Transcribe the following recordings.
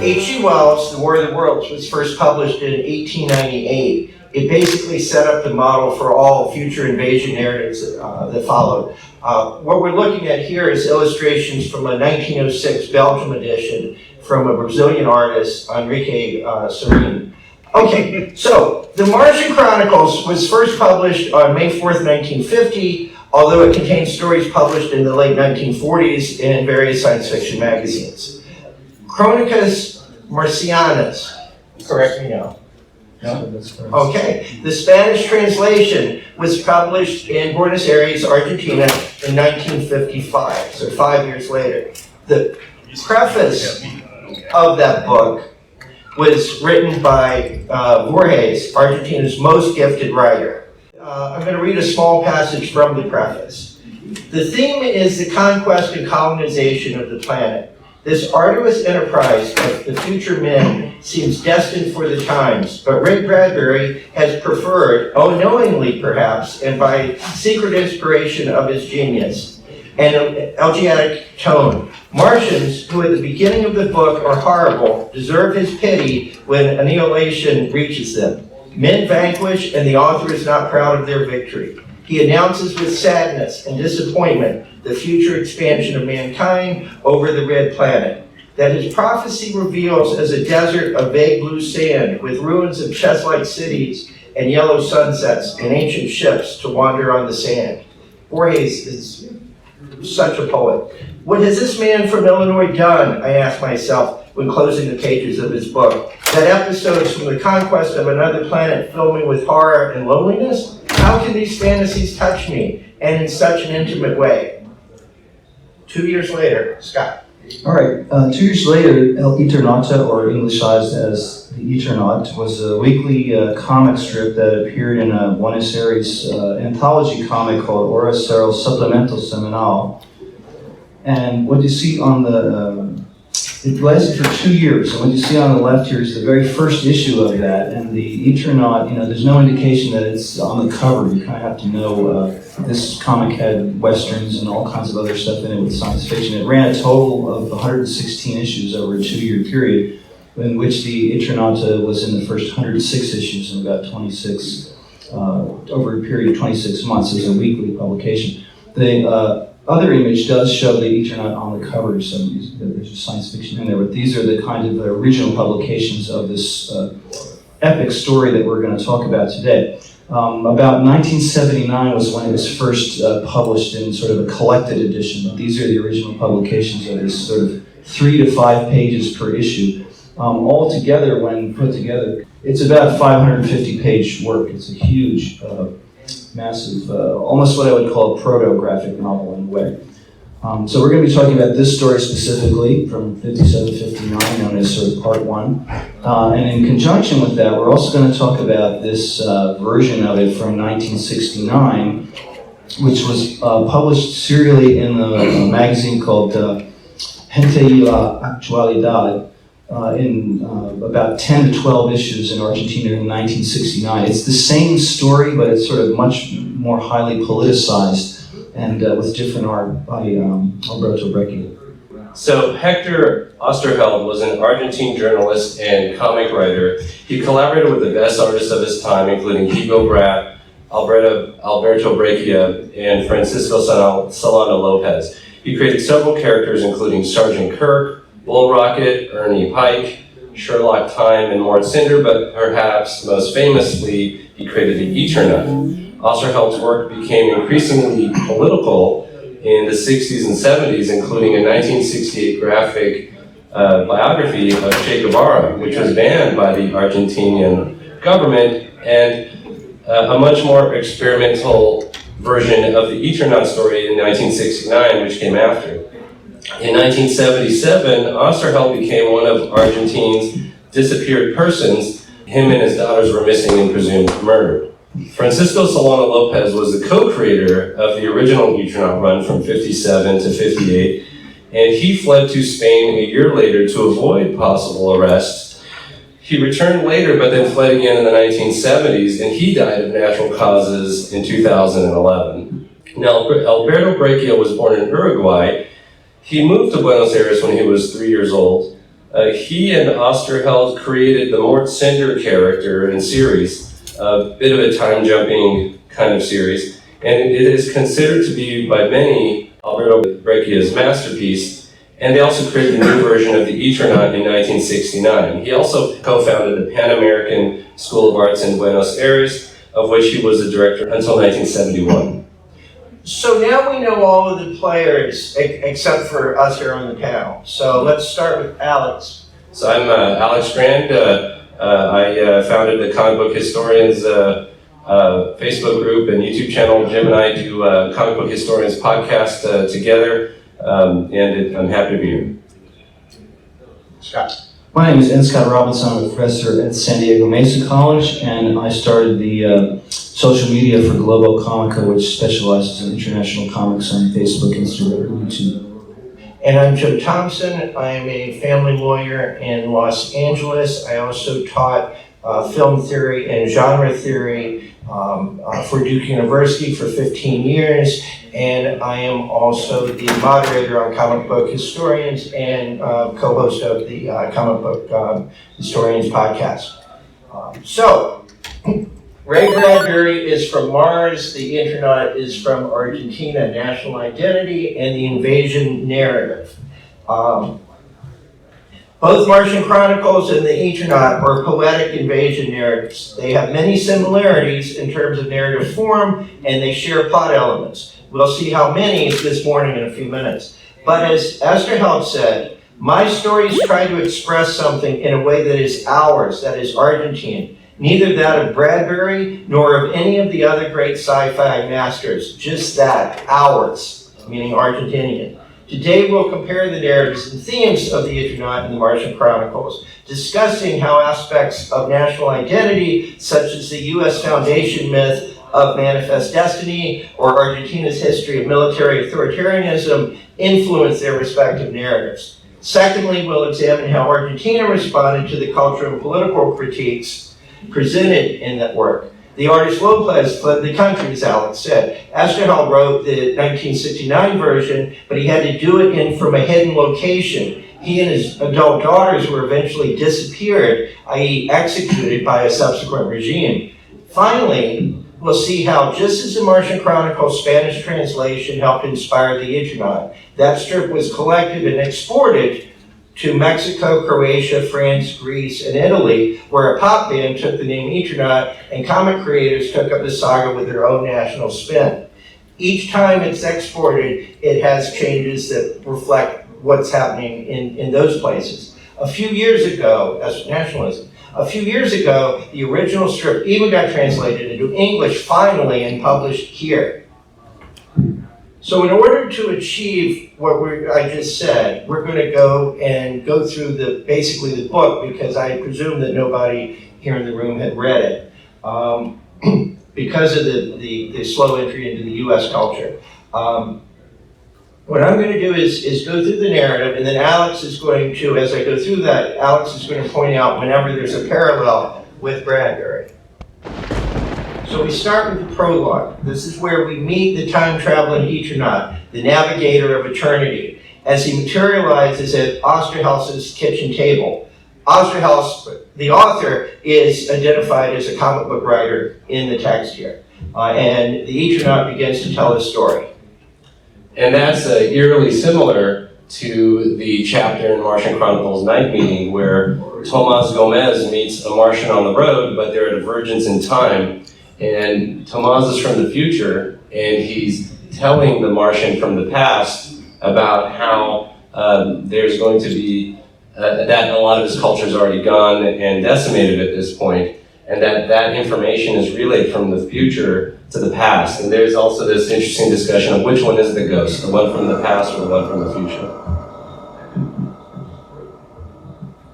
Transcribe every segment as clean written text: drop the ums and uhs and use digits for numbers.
H.G. Wells' The War of the Worlds was first published in 1898. It basically set up the model for all future invasion narratives that followed. What we're looking at here is illustrations from a 1906 Belgium edition from a Brazilian artist, Enrique Serene. Okay, so the Martian Chronicles was first published on May 4th, 1950, although it contains stories published in the late 1940s in various science fiction magazines. Chronicles Marcianas, correct me now. No? Okay, the Spanish translation was published in Buenos Aires, Argentina in 1955, so 5 years later. The preface of that book was written by Borges, Argentina's most gifted writer. I'm going to read a small passage from the preface. The theme is the conquest and colonization of the planet. This arduous enterprise of the future men seems destined for the times, but Rick Bradbury has preferred, unknowingly perhaps, and by secret inspiration of his genius, an elegiac tone. Martians, who at the beginning of the book are horrible, deserve his pity when annihilation reaches them. Men vanquish, and the author is not proud of their victory. He announces with sadness and disappointment the future expansion of mankind over the red planet, that his prophecy reveals as a desert of vague blue sand with ruins of chest-like cities and yellow sunsets and ancient ships to wander on the sand. Borges is such a poet. What has this man from Illinois done, I ask myself when closing the pages of his book? That episodes from the conquest of another planet fill me with horror and loneliness? How can these fantasies touch me, and in such an intimate way? 2 years later, Scott. All right, 2 years later, El Eternauta, or Englishized as the Eternaut, was a weekly comic strip that appeared in a Buenos Aires anthology comic called Hora Cero Suplemento Semanal. And what you see on the, it lasted for 2 years, and what you see on the left here is the very first issue of that, and the Eternaut, there's no indication that it's on the cover. You kind of have to know this comic had westerns and all kinds of other stuff in it with science fiction. It ran a total of 116 issues over a 2-year period, in which the Eternauta was in the first 106 issues in about 26, over a period of 26 months as a weekly publication. The other image does show the Eternaut on the cover, so there's science fiction in there, but these are the kind of original publications of this epic story that we're going to talk about today. About 1979 was when it was first published in sort of a collected edition. These are the original publications of this sort of 3 to 5 pages per issue. All together, when put together, it's about a 550-page work. It's a huge, massive, almost what I would call a proto-graphic novel in a way. So we're going to be talking about this story specifically from 57-59, known as sort of part 1. And in conjunction with that, we're also going to talk about this version of it from 1969, which was published serially in a magazine called Gente y la Actualidad in about 10 to 12 issues in Argentina in 1969. It's the same story, but it's sort of much more highly politicized and with different art by Alberto Breccia. So Héctor Oesterheld was an Argentine journalist and comic writer. He collaborated with the best artists of his time, including Hugo Pratt, Alberto Breccia, and Francisco Solano López. He created several characters, including Sergeant Kirk, Bull Rocket, Ernie Pike, Sherlock Time, and Mort Cinder, but perhaps most famously, he created the Eternaut. Oesterheld's work became increasingly political in the 60s and 70s, including a 1968 graphic biography of Che Guevara, which was banned by the Argentinian government, and a much more experimental version of the Eternaut story in 1969, which came after. In 1977, Oesterheld became one of Argentina's disappeared persons. Him and his daughters were missing and presumed murdered. Francisco Solano López was the co-creator of the original Eternaut run from 57 to 58, and he fled to Spain a year later to avoid possible arrest. He returned later, but then fled again in the 1970s, and he died of natural causes in 2011. Now, Alberto Breccia was born in Uruguay. He moved to Buenos Aires when he was 3 years old. He and Oesterheld created the Mort Cinder character in series, a bit of a time-jumping kind of series, and it is considered to be by many Alberto Breccia's masterpiece, and they also created a new version of the Eternaut in 1969. He also co-founded the Pan American School of Arts in Buenos Aires, of which he was the director until 1971. So now we know all of the players except for us here on the panel. So let's start with Alex. So I'm Alex Strand. I founded the Comic Book Historians Facebook group and YouTube channel. Jim and I do Comic Book Historians podcast together, and I'm happy to be here. Scott. My name is N. Scott Robinson. I'm a professor at San Diego Mesa College, and I started the social media for Globo Comico, which specializes in international comics on Facebook, Instagram, and YouTube. And I'm Joe Thompson. I am a family lawyer in Los Angeles. I also taught film theory and genre theory for Duke University for 15 years, and I am also the moderator on Comic Book Historians and co-host of the Comic Book Historians podcast. So, Ray Bradbury is from Mars, the Eternaut is from Argentina, national identity, and the invasion narrative. Both Martian Chronicles and the Eternaut are poetic invasion narratives. They have many similarities in terms of narrative form, and they share plot elements. We'll see how many this morning in a few minutes. But as Oesterheld said, my stories try to express something in a way that is ours, that is Argentine. Neither that of Bradbury nor of any of the other great sci-fi masters. Just that, ours, meaning Argentinian. Today we'll compare the narratives and themes of the Eternaut and the Martian Chronicles, discussing how aspects of national identity, such as the U.S. Foundation myth of manifest destiny or Argentina's history of military authoritarianism, influence their respective narratives. Secondly, we'll examine how Argentina responded to the cultural and political critiques presented in that work. The artist Lopez fled the country, as Alex said. Oesterheld wrote the 1969 version, but he had to do it from a hidden location. He and his adult daughters were eventually disappeared, i.e. executed by a subsequent regime. Finally, we'll see how, just as the Martian Chronicles Spanish translation helped inspire the Eternaut, that strip was collected and exported to Mexico, Croatia, France, Greece, and Italy, where a pop band took the name Eternaut and comic creators took up the saga with their own national spin. Each time it's exported, it has changes that reflect what's happening in those places. A few years ago, as nationalism, the original strip even got translated into English finally and published here. So in order to achieve what I just said, we're going to go through basically the book, because I presume that nobody here in the room had read it, because of the slow entry into the U.S. culture. What I'm going to do is go through the narrative, and then Alex is going to, as I go through that, Alex is going to point out whenever there's a parallel with Bradbury. So we start with the prologue. This is where we meet the time-traveling Eternaut, the navigator of eternity, as he materializes at Oesterheld's kitchen table. Oesterheld, the author, is identified as a comic book writer in the text here. And the Eternaut begins to tell his story. And that's eerily similar to the chapter in Martian Chronicles Night Meeting, where Tomás Gomez meets a Martian on the road, but they're at a divergence in time. And Tomás is from the future, and he's telling the Martian from the past about how there's going to be, that a lot of his culture is already gone and decimated at this point, and that information is relayed from the future to the past. And there's also this interesting discussion of which one is the ghost, the one from the past or the one from the future.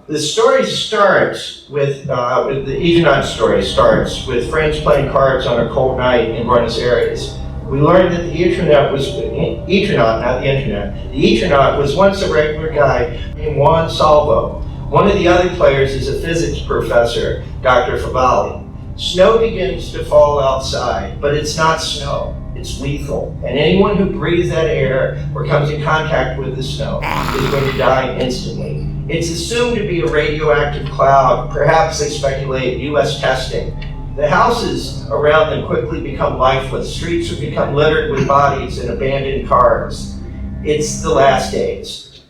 The story starts with the Eternaut story starts with friends playing cards on a cold night in Buenos Aires. We learned that the Eternaut, not the internet. The Eternaut was once a regular guy named Juan Salvo. One of the other players is a physics professor, Dr. Favalli. Snow begins to fall outside, but it's not snow. It's lethal. And anyone who breathes that air or comes in contact with the snow is going to die instantly. It's assumed to be a radioactive cloud. Perhaps they speculate US testing. The houses around them quickly become lifeless. Streets have become littered with bodies and abandoned cars. It's the last days.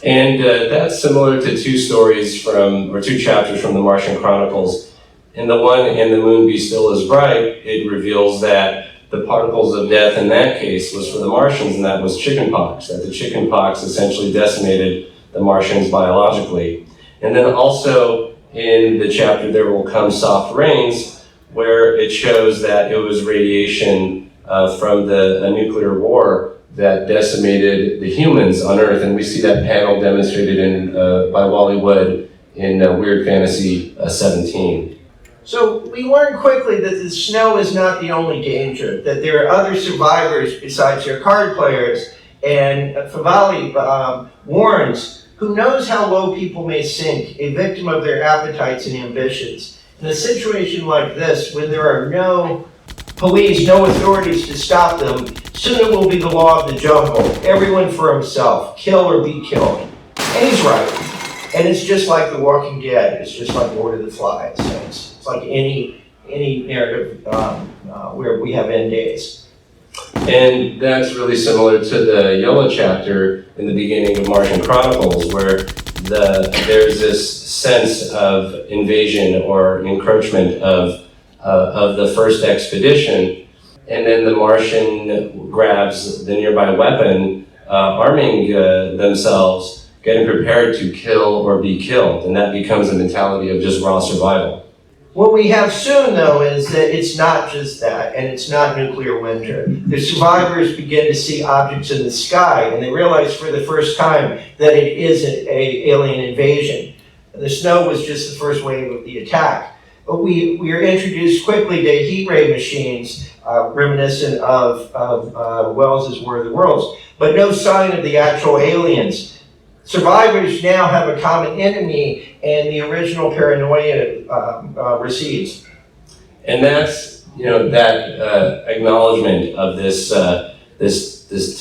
And that's similar to two chapters from the Martian Chronicles. In the one, "And the Moon Be Still as Bright," it reveals that the particles of death in that case was for the Martians, and that was chickenpox, that the chickenpox essentially decimated the Martians biologically. And then also in the chapter "There Will Come Soft Rains," where it shows that it was radiation from a nuclear war that decimated the humans on Earth, and we see that panel demonstrated by Wally Wood in Weird Fantasy 17. So we learned quickly that the snow is not the only danger, that there are other survivors besides their card players, and Favali warns, who knows how low people may sink, a victim of their appetites and ambitions. In a situation like this, when there are no police, no authorities to stop them, soon it will be the law of the jungle. Everyone for himself, kill or be killed. And he's right. And it's just like The Walking Dead. It's just like Lord of the Flies. It's like any narrative where we have end days. And that's really similar to the yellow chapter in the beginning of Martian Chronicles, where there's this sense of invasion or encroachment of the first expedition, and then the Martian grabs the nearby weapon, arming themselves, getting prepared to kill or be killed, and that becomes a mentality of just raw survival. What we have soon, though, is that it's not just that, and it's not nuclear winter. The survivors begin to see objects in the sky, and they realize for the first time that it is an alien invasion. The snow was just the first wave of the attack. But we are introduced quickly to heat ray machines, reminiscent of Wells's War of the Worlds, but no sign of the actual aliens. Survivors now have a common enemy, and the original paranoia recedes. And that's, that acknowledgement of this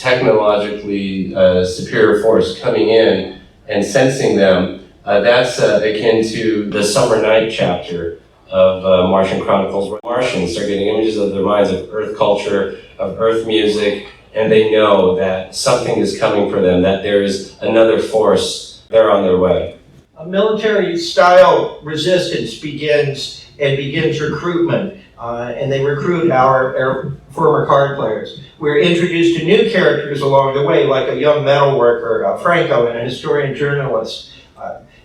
technologically superior force coming in and sensing them. That's akin to the Summer Night chapter of Martian Chronicles, where Martians are getting images of their minds of Earth culture, of Earth music, and they know that something is coming for them, that there is another force, they're on their way. A military-style resistance begins recruitment, and they recruit our former card players. We're introduced to new characters along the way, like a young metal worker, Franco, and a historian journalist.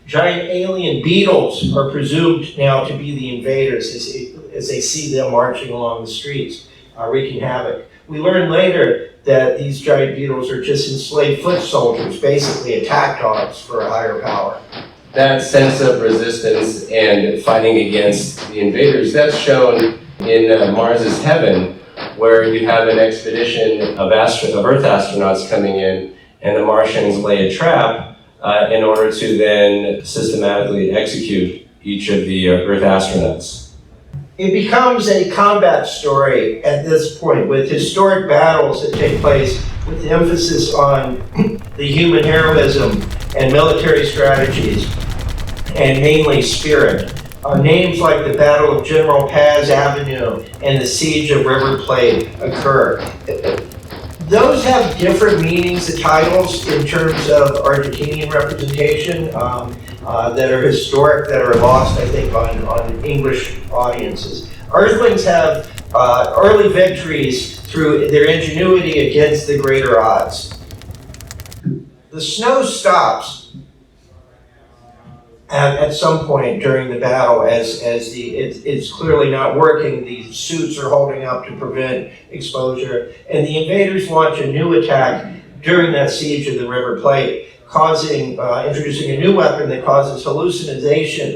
Giant alien beetles are presumed now to be the invaders as they see them marching along the streets, wreaking havoc. We learn later that these giant beetles are just enslaved foot soldiers, basically attack dogs for a higher power. That sense of resistance and fighting against the invaders, that's shown in Mars's Heaven, where you have an expedition of Earth astronauts coming in, and the Martians lay a trap in order to then systematically execute each of the Earth astronauts. It becomes a combat story at this point, with historic battles that take place with emphasis on the human heroism and military strategies, and mainly spirit. Names like the Battle of General Paz Avenue and the Siege of River Plate occur. Those have different meanings, the titles, in terms of Argentinian representation that are historic, that are lost, I think, on English audiences. Earthlings have early victories through their ingenuity against the greater odds. The snow stops at some point during the battle as it's clearly not working. The suits are holding up to prevent exposure, and the invaders launch a new attack during that siege of the River Plate, introducing a new weapon that causes hallucinations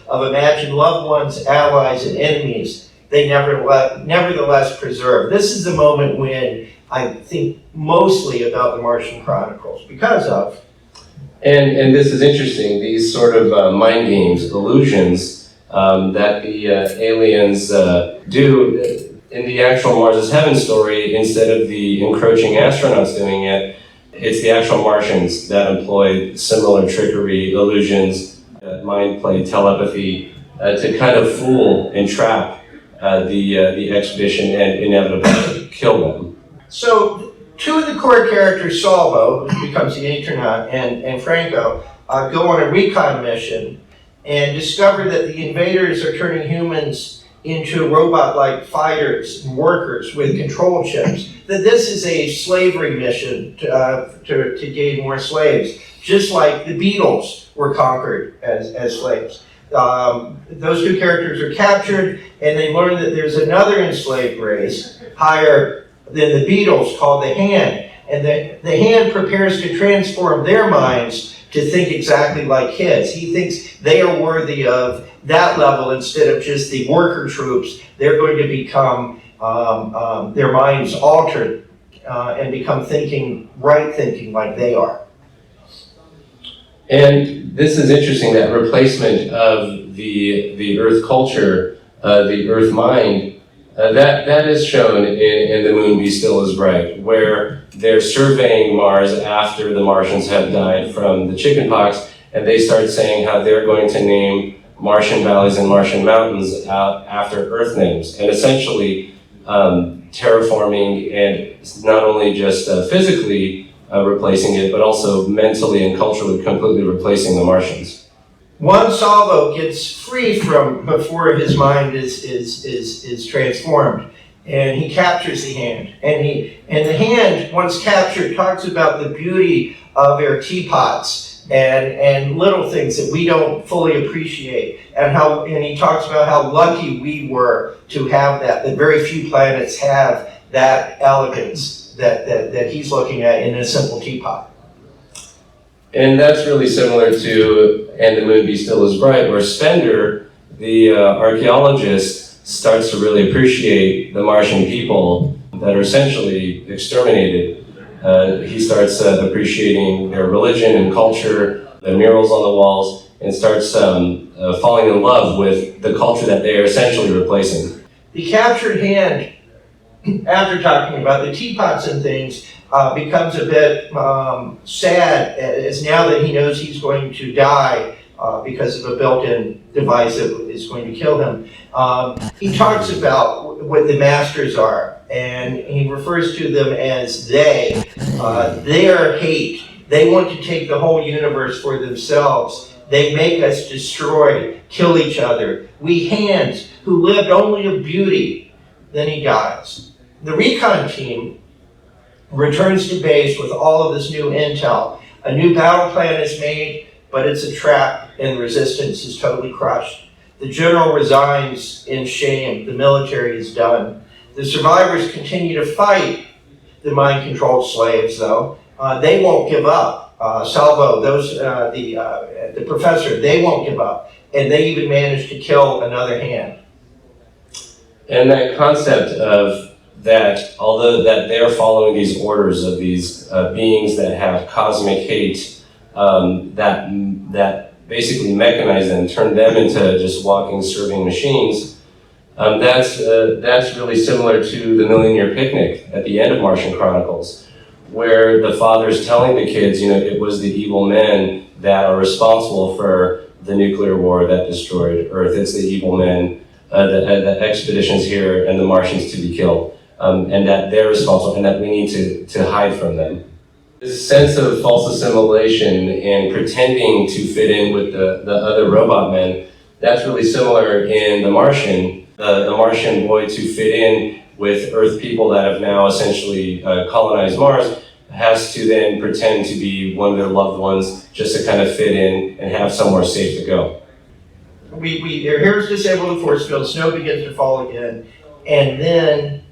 of imagined loved ones, allies, and enemies they nevertheless preserve. This is the moment when I think mostly about the Martian Chronicles, because of. And this is interesting, these sort of mind games, illusions that the aliens do. in the actual Mars is Heaven story, instead of the encroaching astronauts doing it, it's the actual Martians that employ similar trickery, illusions, mind play, telepathy, to kind of fool and trap the expedition and inevitably kill them. So, two of the core characters, Salvo, who becomes the Eternaut, and Franco, go on a recon mission and discover that the invaders are turning humans into robot-like fighters and workers with control chips. That this is a slavery mission to gain more slaves, just like the Beatles were conquered as slaves. Those two characters are captured, and they learn that there's another enslaved race higher than the Beatles called the Hand, and the Hand prepares to transform their minds to think exactly like his. He thinks they are worthy of that level instead of just the worker troops. They're going to become their minds altered and become thinking like they are. And this is interesting, that replacement of the Earth culture, the Earth mind, that is shown in The Moon Be Still Is Bright, where they're surveying Mars after the Martians have died from the chickenpox, and they start saying how they're going to name Martian valleys and Martian mountains after Earth names, and essentially terraforming and not only just physically replacing it, but also mentally and culturally completely replacing the Martians. One Salvo gets free from before his mind is transformed, and he captures the Hand. And the Hand, once captured, talks about the beauty of their teapots and little things that we don't fully appreciate, and he talks about how lucky we were to have that. That very few planets have that elegance that he's looking at in a simple teapot. And that's really similar to And the Moon Be Still Is Bright, where Spender, the archaeologist, starts to really appreciate the Martian people that are essentially exterminated. He starts appreciating their religion and culture, the murals on the walls, and starts falling in love with the culture that they are essentially replacing. The captured Hand, after talking about the teapots and things, becomes a bit sad, as now that he knows he's going to die because of a built-in device that is going to kill him. He talks about what the masters are, and he refers to them as they. Their hate. They want to take the whole universe for themselves. They make us destroy, kill each other. We Hands, who lived only of beauty, then he dies. The recon team returns to base with all of this new intel. A new battle plan is made, but it's a trap, and the resistance is totally crushed. The general resigns in shame. The military is done. The survivors continue to fight the mind-controlled slaves, though. They won't give up. Salvo, the professor, they won't give up. And they even manage to kill another Hand. And that concept of that, although that they're following these orders of these beings that have cosmic hate, that basically mechanize them, turn them into just walking, serving machines, that's really similar to the Million Year Picnic at the end of Martian Chronicles, where the father's telling the kids, it was the evil men that are responsible for the nuclear war that destroyed Earth. It's the evil men, the expeditions here, and the Martians to be killed. And that they're responsible, and that we need to hide from them. This sense of false assimilation and pretending to fit in with the other robot men, that's really similar in The Martian. The Martian boy, to fit in with Earth people that have now essentially colonized Mars, has to then pretend to be one of their loved ones just to kind of fit in and have somewhere safe to go. Their hair is disabled in the force field, snow begins to fall again, and then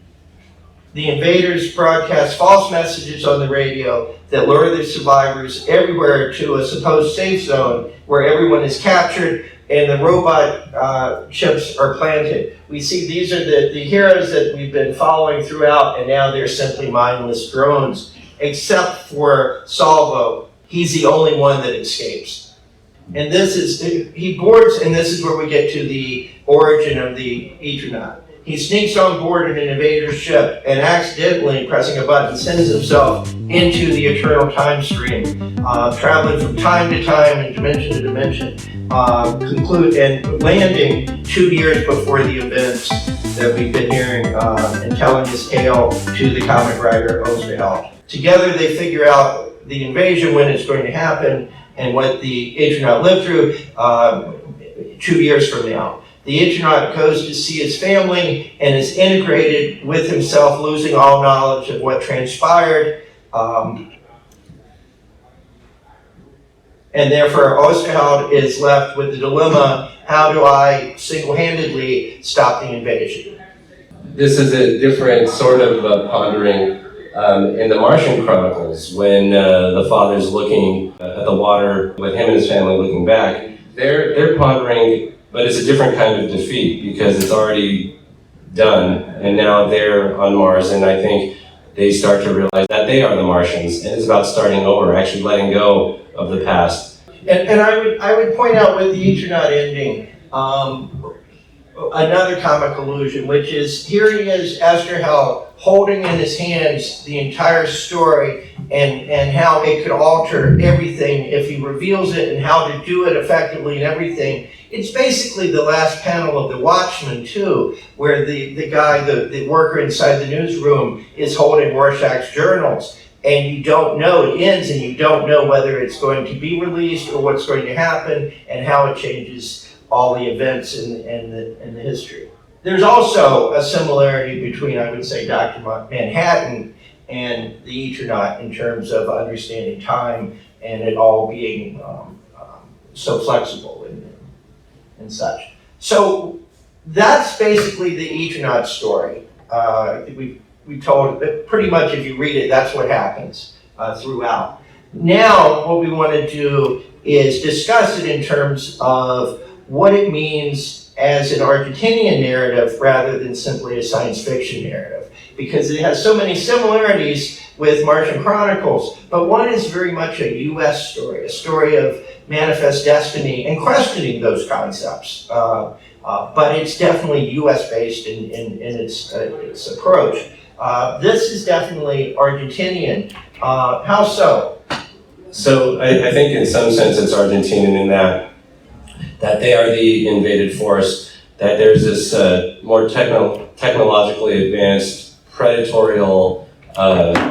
the invaders broadcast false messages on the radio that lure the survivors everywhere to a supposed safe zone where everyone is captured and the robot chips are planted. We see these are the heroes that we've been following throughout, and now they're simply mindless drones, except for Salvo. He's the only one that escapes. And he boards, and this is where we get to the origin of the Eternaut. He sneaks on board an invader's ship and accidentally, pressing a button, sends himself into the eternal time stream, traveling from time to time and dimension to dimension, and landing 2 years before the events that we've been hearing and telling his tale to the comic writer Oesterheld. Together they figure out the invasion, when it's going to happen, and what the Eternaut lived through 2 years from now. The Eternaut goes to see his family and is integrated with himself, losing all knowledge of what transpired. And therefore, Oesterheld is left with the dilemma, how do I single-handedly stop the invasion? This is a different sort of pondering in the Martian Chronicles, when the father's looking at the water with him and his family looking back. They're pondering, but it's a different kind of defeat because it's already done, and now they're on Mars, and I think they start to realize that they are the Martians, and it's about starting over, actually letting go of the past. And I would point out with the Eternaut ending, another comic illusion, which is here he is, Oesterheld, holding in his hands the entire story and how it could alter everything if he reveals it and how to do it effectively and everything. It's basically the last panel of The Watchmen too, where the guy, the worker inside the newsroom is holding Rorschach's journals, and you don't know, it ends and you don't know whether it's going to be released or what's going to happen and how it changes all the events in the history. There's also a similarity between, I would say, Dr. Manhattan and the Eternaut in terms of understanding time and it all being so flexible and such. So that's basically the Eternaut story. We told that pretty much if you read it, that's what happens throughout. Now, what we want to do is discuss it in terms of what it means as an Argentinian narrative rather than simply a science fiction narrative, because it has so many similarities with Martian Chronicles, but one is very much a U.S. story, a story of manifest destiny and questioning those concepts. But it's definitely U.S. based in its approach. This is definitely Argentinian. How so? So I think in some sense it's Argentinian in that they are the invaded force, that there's this more technologically advanced predatorial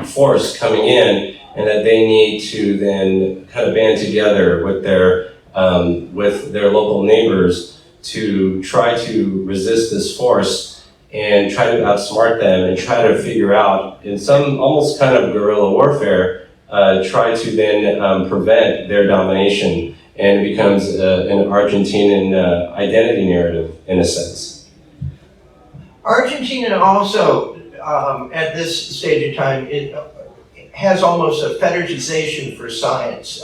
force coming in, and that they need to then kind of band together with their local neighbors to try to resist this force and try to outsmart them and try to figure out, in some almost kind of guerrilla warfare, try to then prevent their domination, and it becomes an Argentinian identity narrative in a sense. Argentina also, at this stage in time, it has almost a fetishization for science.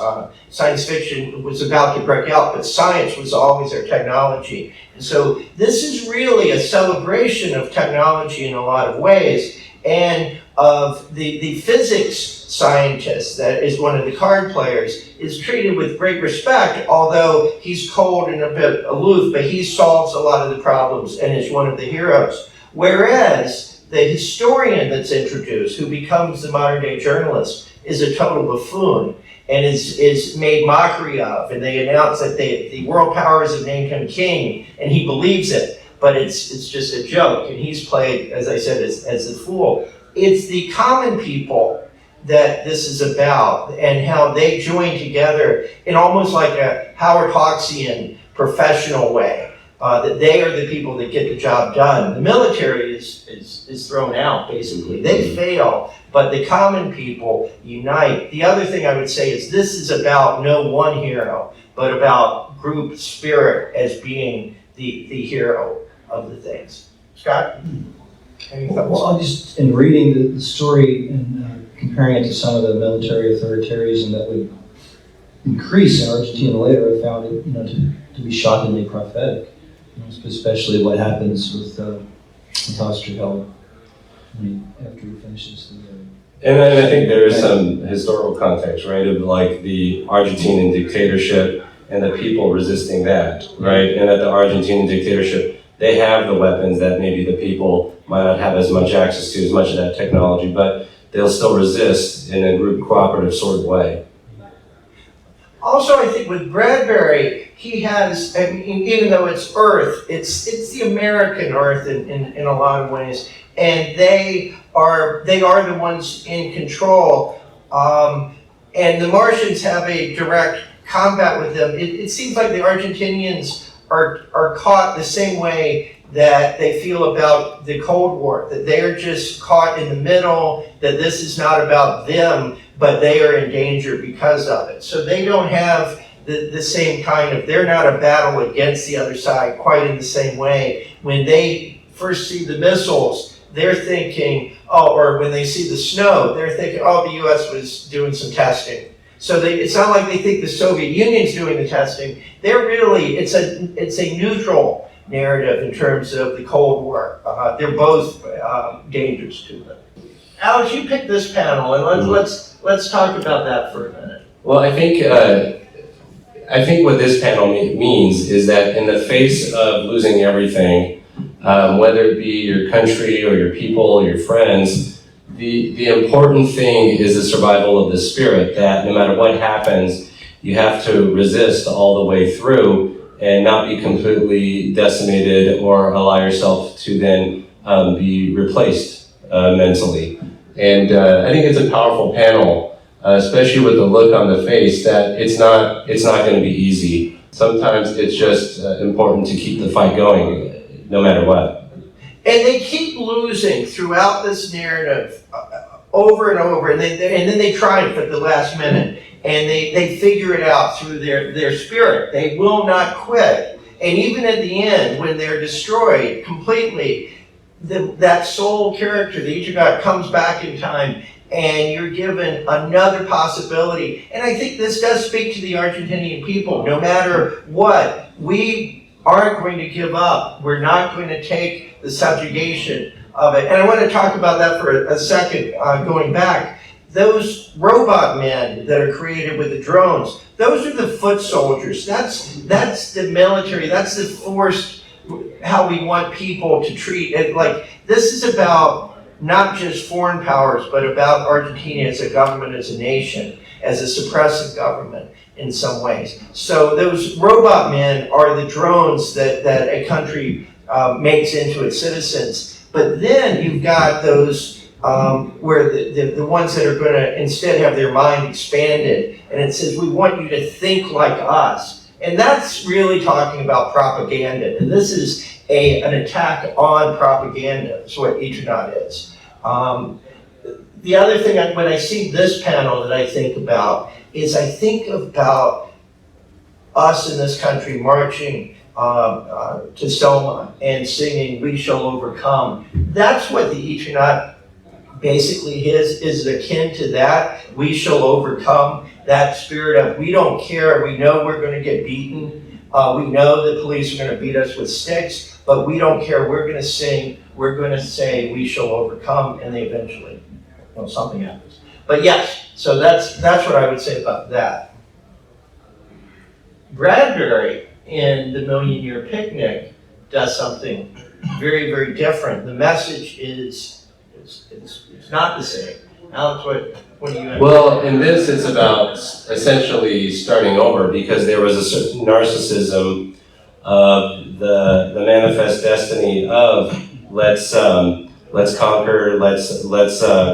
Science fiction was about to break out, but science was always their technology. And so this is really a celebration of technology in a lot of ways, and of the physics scientist that is one of the card players is treated with great respect, although he's cold and a bit aloof, but he solves a lot of the problems and is one of the heroes. Whereas the historian that's introduced, who becomes the modern day journalist, is a total buffoon and is made mockery of, and they announce that the world powers have named him king, and he believes it, but it's just a joke, and he's played, as I said, as the fool. It's the common people that this is about, and how they join together in almost like a Howard Hawksian professional way, that they are the people that get the job done. The military is thrown out, basically. They fail, but the common people unite. The other thing I would say is this is about no one hero, but about group spirit as being the hero of the things. Scott? Well, just in reading the story and comparing it to some of the military authoritarianism that would increase in Argentina later, I found it to be shockingly prophetic, especially what happens with Oesterheld after he finishes the. And then I think there is some historical context, right, of like the Argentinian dictatorship and the people resisting that, right, and that the Argentinian dictatorship They have the weapons that maybe the people might not have as much access to, as much of that technology, but they'll still resist in a group cooperative sort of way. Also, I think with Bradbury, he has, I mean, even though it's Earth, it's the American Earth in a lot of ways, and they are the ones in control. And the Martians have a direct combat with them. It seems like the Argentinians are caught the same way that they feel about the Cold War, that they're just caught in the middle, that this is not about them, but they are in danger because of it. So they don't have the same kind of, they're not a battle against the other side quite in the same way. When they first see the missiles, they're thinking, oh, or when they see the snow, they're thinking, oh, the US was doing some testing. So it's not like they think the Soviet Union's doing the testing. They're really, it's a neutral narrative in terms of the Cold War. They're both dangerous to them. Alex, you picked this panel, and let's talk about that for a minute. Well, I think what this panel means is that in the face of losing everything, whether it be your country or your people or your friends, the important thing is the survival of the spirit, that no matter what happens, you have to resist all the way through and not be completely decimated or allow yourself to then be replaced mentally. And I think it's a powerful panel, especially with the look on the face that it's not going to be easy. Sometimes it's just important to keep the fight going, no matter what. And they keep losing throughout this narrative over and over, and then they triumph at the last minute, and they figure it out through their spirit. They will not quit. And even at the end, when they're destroyed completely, that soul character, the Eternaut, comes back in time, and you're given another possibility. And I think this does speak to the Argentinian people. No matter what, we aren't going to give up. We're not going to take the subjugation of it. And I want to talk about that for a second, going back. Those robot men that are created with the drones, those are the foot soldiers. That's the military, that's the forced, how we want people to treat it. Like, this is about not just foreign powers, but about Argentina as a government, as a nation, as a suppressive government in some ways. So those robot men are the drones that a country makes into its citizens. But then you've got those where the ones that are going to instead have their mind expanded, and it says, we want you to think like us. And that's really talking about propaganda. And this is an attack on propaganda, is what Eternaut is. The other thing, when I see this panel that I think about, is I think about us in this country marching to Selma and singing "We Shall Overcome." That's what the Eternaut basically is akin to that. We shall overcome, that spirit of we don't care, we know we're going to get beaten, we know the police are going to beat us with sticks, but we don't care, we're going to sing, we're going to say we shall overcome, and they eventually, well, something happens. But yes, so that's what I would say about that. Bradbury in The Million Year Picnic does something very, very different. The message is it's not the same. Alex, what do you have? Well, in this, it's about essentially starting over, because there was a certain narcissism of the manifest destiny of let's conquer, let's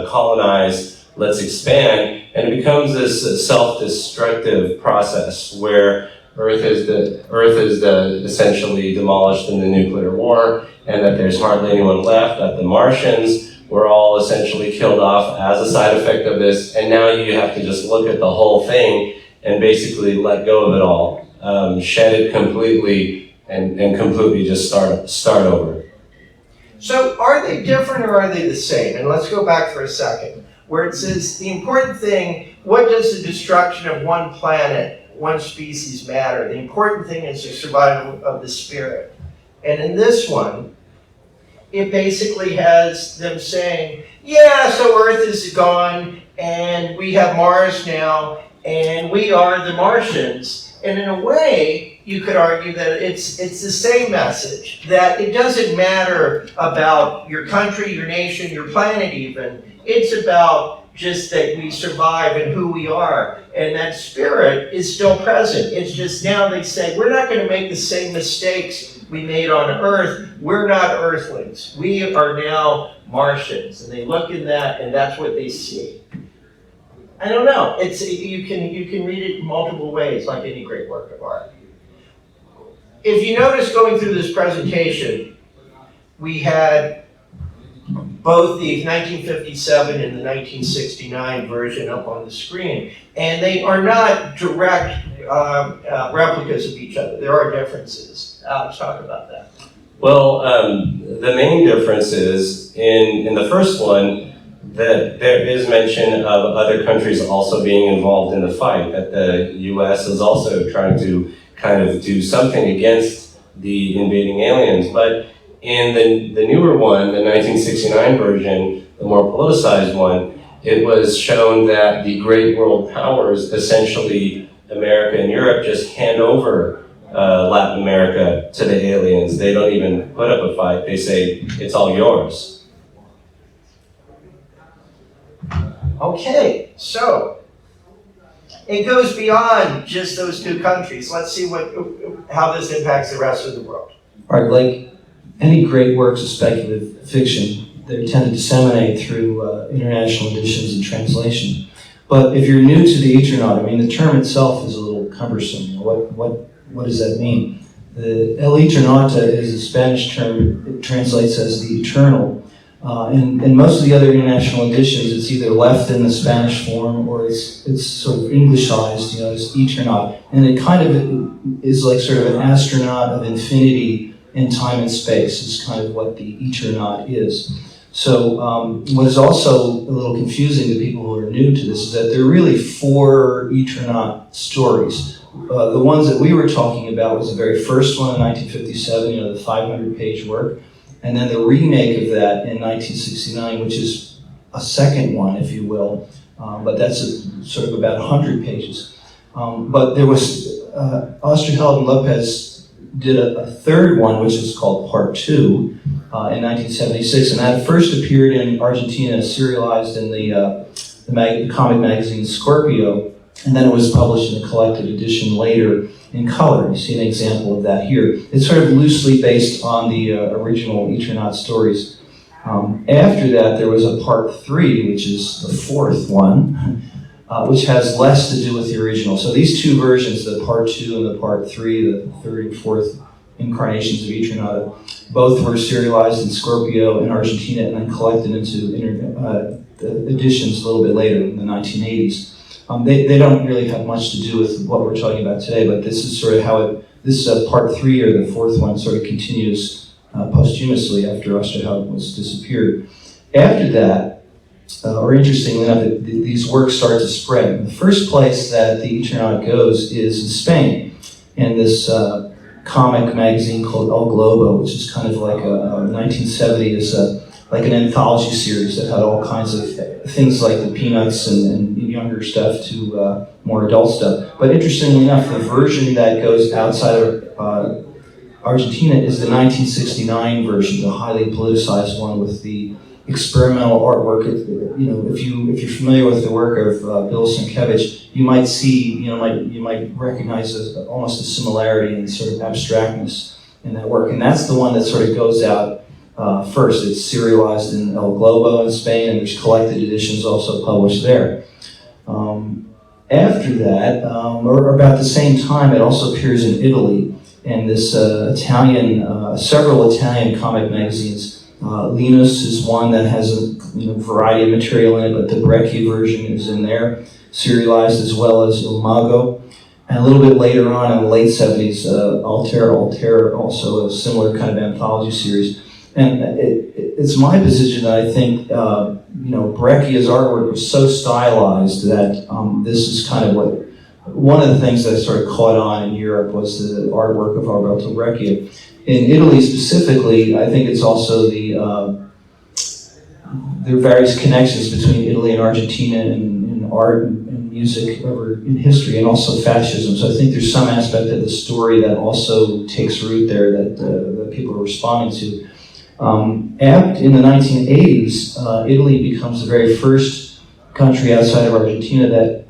colonize, let's expand, and it becomes this self-destructive process where Earth is essentially demolished in the nuclear war, and that there's hardly anyone left, that the Martians were all essentially killed off as a side effect of this, and now you have to just look at the whole thing and basically let go of it all, shed it completely, and completely just start over. So are they different or are they the same? And let's go back for a second, where it says the important thing, what does the destruction of one planet, one species matter? The important thing is the survival of the spirit. And in this one, it basically has them saying, yeah, so Earth is gone, and we have Mars now, and we are the Martians, And in a way, you could argue that it's the same message, that it doesn't matter about your country, your nation, your planet even. It's about just that we survive and who we are. And that spirit is still present. It's just now they say, we're not going to make the same mistakes we made on Earth. We're not Earthlings. We are now Martians. And they look in that, and that's what they see. I don't know. You can read it in multiple ways, like any great work of art. If you notice going through this presentation, we had both the 1957 and the 1969 version up on the screen, and they are not direct replicas of each other. There are differences. Let's talk about that. Well, the main difference is in the first one that there is mention of other countries also being involved in the fight, that the US is also trying to kind of do something against the invading aliens. But in the newer one, the 1969 version, the more politicized one, it was shown that the great world powers, essentially America and Europe, just hand over Latin America to the aliens. They don't even put up a fight. They say, it's all yours. Okay, so it goes beyond just those two countries. Let's see how this impacts the rest of the world. All right, like any great works of speculative fiction, they tend to disseminate through international editions and translation. But if you're new to the Eternaut, I mean, the term itself is a little cumbersome. What does that mean? The El Eternauta is a Spanish term. It translates as the eternal. In most of the other international editions, it's either left in the Spanish form or it's sort of Englishized, as Eternaut. And it kind of is like sort of an astronaut of infinity in time and space is kind of what the Eternaut is. So what is also a little confusing to people who are new to this is that there are really 4 Eternaut stories. The ones that we were talking about was the very first one in 1957, the 500-page work. And then the remake of that in 1969, which is a second one, if you will, but that's sort of about 100 pages. But there was, Oesterheld and Lopez did a third one, which is called Part 2, in 1976, and that first appeared in Argentina, serialized in the comic magazine Scorpio, and then it was published in a collected edition later in color. You see an example of that here. It's sort of loosely based on the original Eternaut stories. After that, there was a Part 3, which is the 4th one, which has less to do with the original. So these two versions, the Part 2 and the Part 3, the 3rd and 4th incarnations of Eternauta, both were serialized in Scorpio in Argentina and then collected into editions a little bit later in the 1980s. They don't really have much to do with what we're talking about today, but this is sort of how this Part 3 or the 4th one sort of continues posthumously after Oesterheld was disappeared. After that, or interestingly enough, these works start to spread. And the first place that the Eternaut goes is in Spain, in this comic magazine called El Globo, which is kind of like a 1970s, like an anthology series that had all kinds of things like the Peanuts and younger stuff to more adult stuff. But interestingly enough, the version that goes outside of Argentina is the 1969 version, the highly politicized one with the experimental artwork. If you're familiar with the work of Bill Sienkiewicz, you might see, you might recognize almost a similarity in sort of abstractness in that work. And that's the one that sort of goes out first. It's serialized in El Globo in Spain, and there's collected editions also published there. After that, or about the same time, it also appears in Italy, and this several Italian comic magazines. Linus is one that has a variety of material in it, but the Breccia version is in there, serialized, as well as Il Mago. And a little bit later on in the late 70s, Alter, also a similar kind of anthology series. And it's my position that I think, Breccia's artwork was so stylized that this is kind of one of the things that sort of caught on in Europe was the artwork of Alberto Breccia. In Italy specifically, I think it's also there are various connections between Italy and Argentina and art and music over in history, and also fascism. So I think there's some aspect of the story that also takes root there that people are responding to. In the 1980s, Italy becomes the very first country outside of Argentina that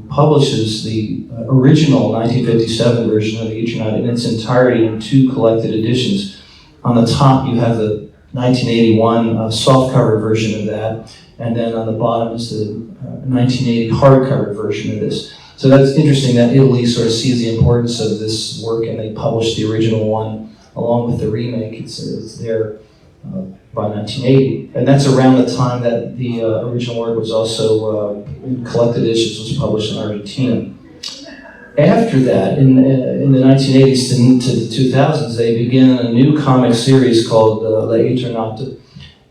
publishes the original 1957 version of the Eternaut in its entirety in 2 collected editions. On the top, you have the 1981 softcover version of that, and then on the bottom is the 1980 hardcover version of this. So that's interesting that Italy sort of sees the importance of this work, and they published the original one along with the remake. It's there by 1980. And that's around the time that the original work was also, in collected editions, was published in Argentina. After that, in the 1980s to the 2000s, they began a new comic series called Eternauta.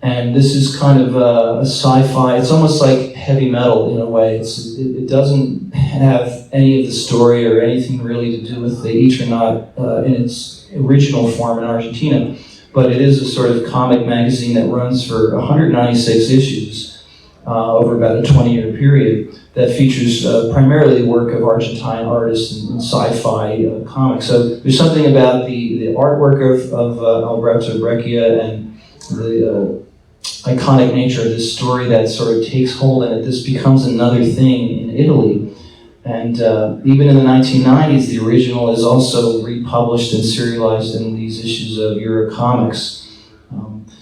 And this is kind of a sci-fi, it's almost like heavy metal in a way. It doesn't have any of the story or anything really to do with the Eternaut in its original form in Argentina. But it is a sort of comic magazine that runs for 196 issues over about a 20-year period that features primarily work of Argentine artists and sci-fi comics. So there's something about the artwork of Alberto Breccia and the iconic nature of this story that sort of takes hold, and this becomes another thing in Italy. And even in the 1990s, the original is also republished and serialized in these issues of Eurocomics.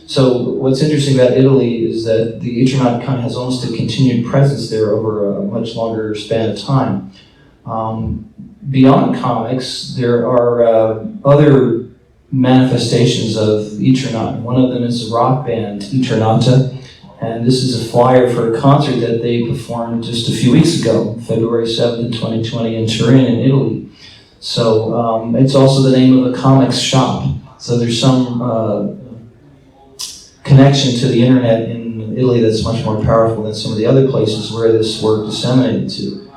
So what's interesting about Italy is that the Eternaut kind of has almost a continued presence there over a much longer span of time. Beyond comics, there are other manifestations of Eternaut. One of them is a rock band, Eternauta, and this is a flyer for a concert that they performed just a few weeks ago, February 7th, 2020, in Turin, in Italy. So it's also the name of a comics shop. So there's some connection to the internet in Italy that's much more powerful than some of the other places where this work disseminated to.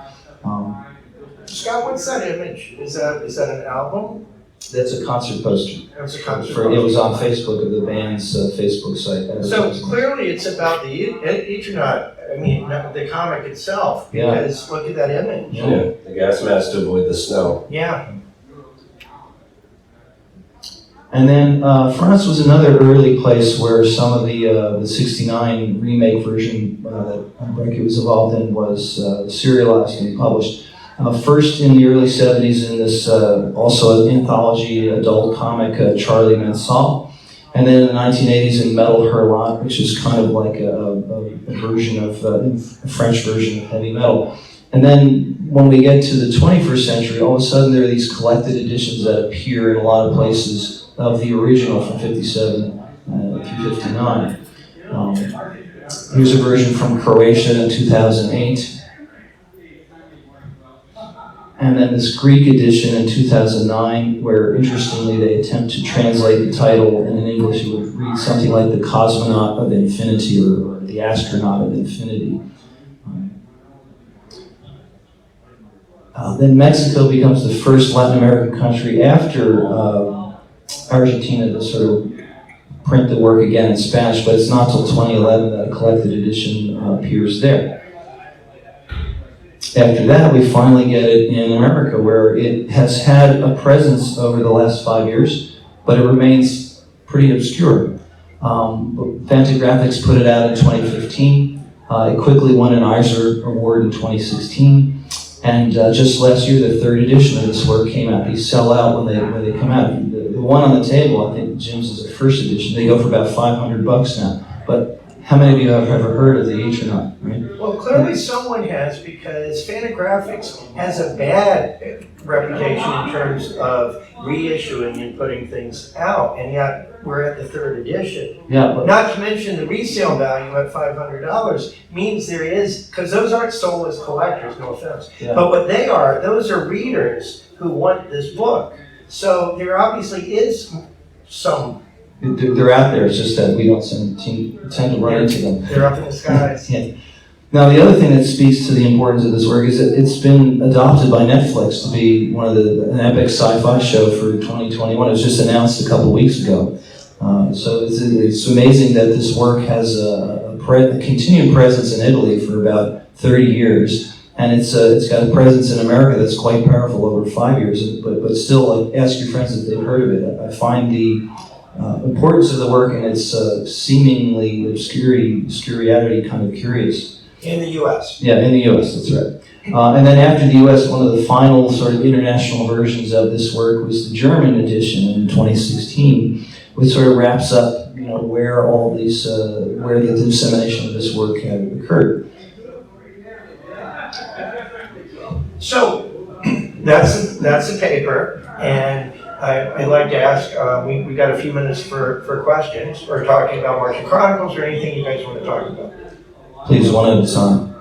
Scott, what's that image? Is that an album? That's a concert poster. That's a concert poster. It was on Facebook, of the band's Facebook site. So clearly it's about the Eternaut, I mean, the comic itself, because look at that image. Yeah, the gas mask to avoid the snow. Yeah. And then France was another early place where some of the 69 remake version that Breccia was involved in was serialized and published. First in the early 70s in this also an anthology adult comic, Charlie Mansal. And then in the 1980s in Metal Hurlant, which is kind of like a version of, a French version of heavy metal. And then when we get to the 21st century, all of a sudden there are these collected editions that appear in a lot of places of the original from 57 through 59. Here's a version from Croatia in 2008. And then this Greek edition in 2009, where interestingly they attempt to translate the title, and in English it would read something like The Cosmonaut of Infinity or The Astronaut of Infinity. Then Mexico becomes the first Latin American country after Argentina to sort of print the work again in Spanish, but it's not until 2011 that a collected edition appears there. After that, we finally get it in America, where it has had a presence over the last 5 years, but it remains pretty obscure. Fantagraphics put it out in 2015. It quickly won an Eisner Award in 2016. And just last year, the 3rd edition of this work came out. These sell out when they come out. The one on the table, I think Jim's is the 1st edition. They go for about $500 now. But how many of you have ever heard of the Eternaut, right? Well, clearly someone has, because Fantagraphics has a bad reputation in terms of reissuing and putting things out, and yet we're at the 3rd edition. Yeah, but not to mention the resale value at $500 means there is, because those aren't sold as collectors, no offense, but what they are, those are readers who want this book. So there obviously is some. They're out there, it's just that we don't tend to run into them. They're up in the skies. Yeah. Now, the other thing that speaks to the importance of this work is that it's been adopted by Netflix to be an epic sci-fi show for 2021. It was just announced a couple weeks ago. So it's amazing that this work has a a continued presence in Italy for about 30 years, and it's got a presence in America that's quite powerful over 5 years. But still, ask your friends if they've heard of it. I find the importance of the work and its seemingly obscurity kind of curious. In the U.S. Yeah, in the U.S., that's right. And then after the U.S., one of the final sort of international versions of this work was the German edition in 2016, which sort of wraps up, where all these, where the dissemination of this work had occurred. So that's the paper, and I'd like to ask. We got a few minutes for questions or talking about Martian Chronicles or anything you guys want to talk about. Please, one at a time.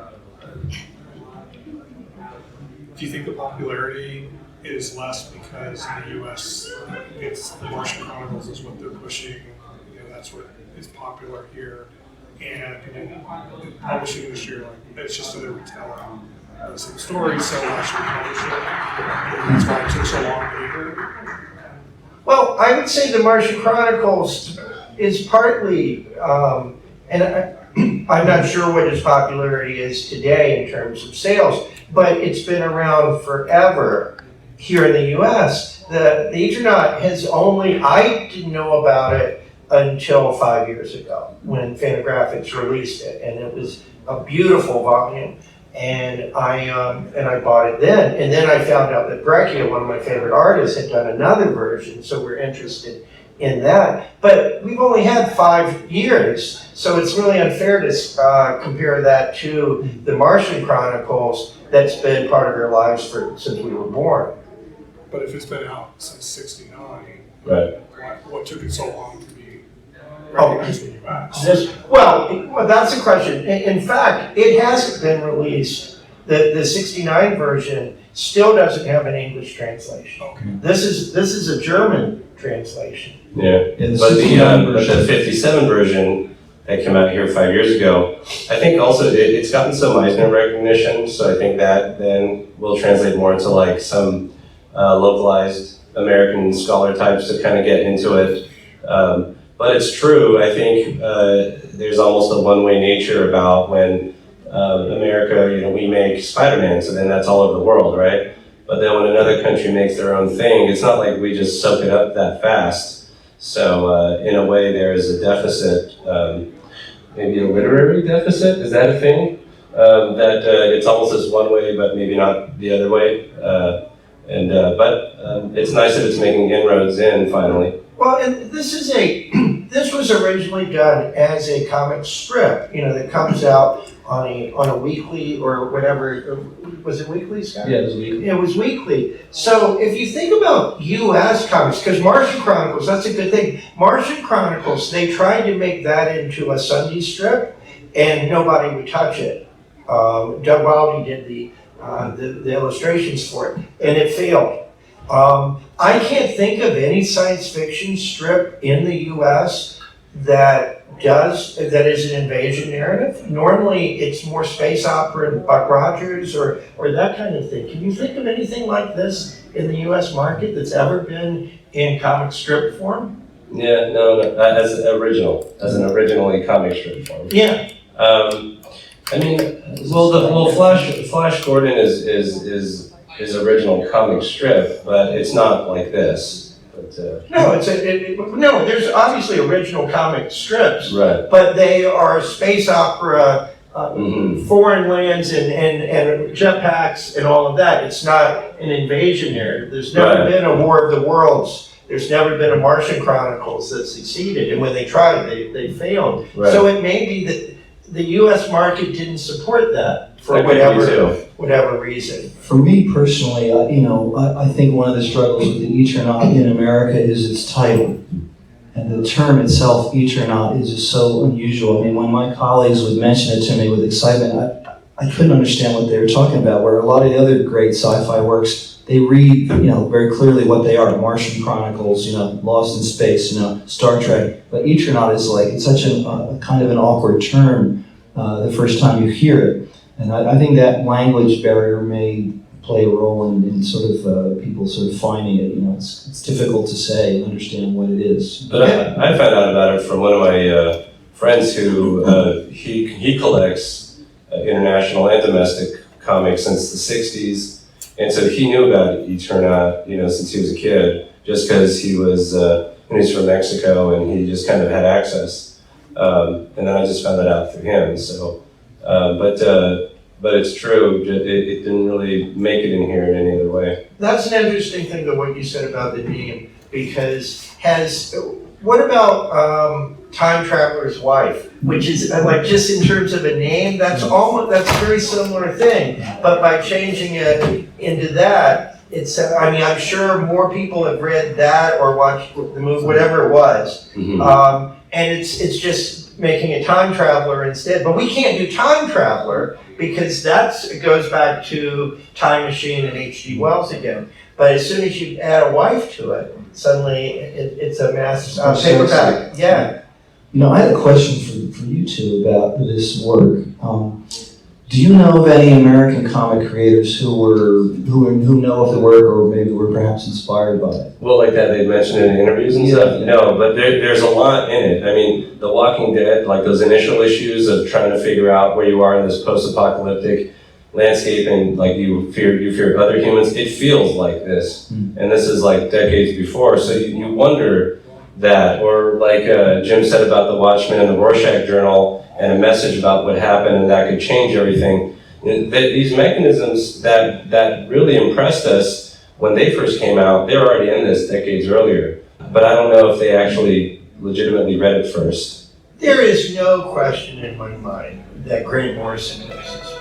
Do you think the popularity is less because in the U.S. it's the Martian Chronicles is what they're pushing, that's what is popular here, and in the publishing industry, it's just another retelling of the same story, so why should we publish it? That's why it took so long to hear. Well, I would say the Martian Chronicles is partly, and I'm not sure what its popularity is today in terms of sales, but it's been around forever here in the U.S. The Eternaut has I didn't know about it until 5 years ago when Fantagraphics released it, and it was a beautiful volume, and I bought it then, and then I found out that Breccia, one of my favorite artists, had done another version, so we're interested in that. But we've only had 5 years, so it's really unfair to compare that to the Martian Chronicles that's been part of our lives since we were born. But if it's been out since '69, Right. what took it so long to be recognized in the U.S.? Well, that's the question. In fact, it hasn't been released. The '69 version still doesn't have an English translation. Okay. This is a German translation. Yeah. But the 57 version that came out here 5 years ago, I think also it's gotten some Eisner recognition, so I think that then will translate more into like some localized American scholar types to kind of get into it. But it's true, I think there's almost a one-way nature about when America, we make Spider-Man, so then that's all over the world, right? But then when another country makes their own thing, it's not like we just soak it up that fast. So in a way, there is a deficit, maybe a literary deficit, is that a thing? That it's almost this one way, but maybe not the other way. But it's nice that it's making inroads in finally. Well, and this was originally done as a comic strip, that comes out on a weekly or whatever. Was it weekly, Scott? Yeah, it was weekly. It was weekly. So if you think about U.S. comics, because Martian Chronicles, that's a good thing. Martian Chronicles, they tried to make that into a Sunday strip, and nobody would touch it. Doug Wildey did the illustrations for it, and it failed. I can't think of any science fiction strip in the U.S. that is an invasion narrative. Normally, it's more space opera and Buck Rogers or that kind of thing. Can you think of anything like this in the U.S. market that's ever been in comic strip form? Yeah, no, as an originally comic strip form. Yeah. I mean, Flash Gordon is original comic strip, but it's not like this. But, No, there's obviously original comic strips, right. but they are space opera, foreign lands and jetpacks and all of that. It's not an invasion narrative. There's never been a War of the Worlds. There's never been a Martian Chronicles that succeeded, and when they tried, they failed. Right. So it may be that the U.S. market didn't support that for whatever reason. For me personally, I think one of the struggles with the Eternaut in America is its title. And the term itself, Eternaut, is just so unusual. I mean, when my colleagues would mention it to me with excitement, I couldn't understand what they were talking about, where a lot of the other great sci-fi works, they read, very clearly what they are. Martian Chronicles, Lost in Space, Star Trek. But Eternaut is it's such a kind of an awkward term the first time you hear it. And I think that language barrier may play a role in sort of people sort of finding it. It's difficult to say and understand what it is. But I found out about it from one of friends who he collects international and domestic comics since the 60s, and so he knew about Eternaut, since he was a kid, just because he was he's from Mexico and he just kind of had access, and then I just found that out through him. So, but it's true, it didn't really make it in here in any other way. That's an interesting thing to what you said about the name, because what about Time Traveler's Wife, which is like just in terms of a name, that's a very similar thing, but by changing it into that, I'm sure more people have read that or watched the movie, whatever it was, and it's just making a time traveler instead. But we can't do time traveler because it goes back to Time Machine and H.G. Wells again. But as soon as you add a wife to it, suddenly it's a mass paperback. Yeah. I had a question for you two about this work. Do you know of any American comic creators who know of the work or maybe were perhaps inspired by it? Well, like that they mentioned in interviews and stuff? Yeah. No, but there's a lot in it. I mean, The Walking Dead, like those initial issues of trying to figure out where you are in this post-apocalyptic landscape and like you fear other humans, it feels like this. And this is like decades before, so you wonder that. Or like Jim said about the Watchmen and the Rorschach Journal, and a message about what happened and that could change everything. These mechanisms that really impressed us when they first came out, they were already in this decades earlier. But I don't know if they actually legitimately read it first. There is no question in my mind that Grant Morrison knows this.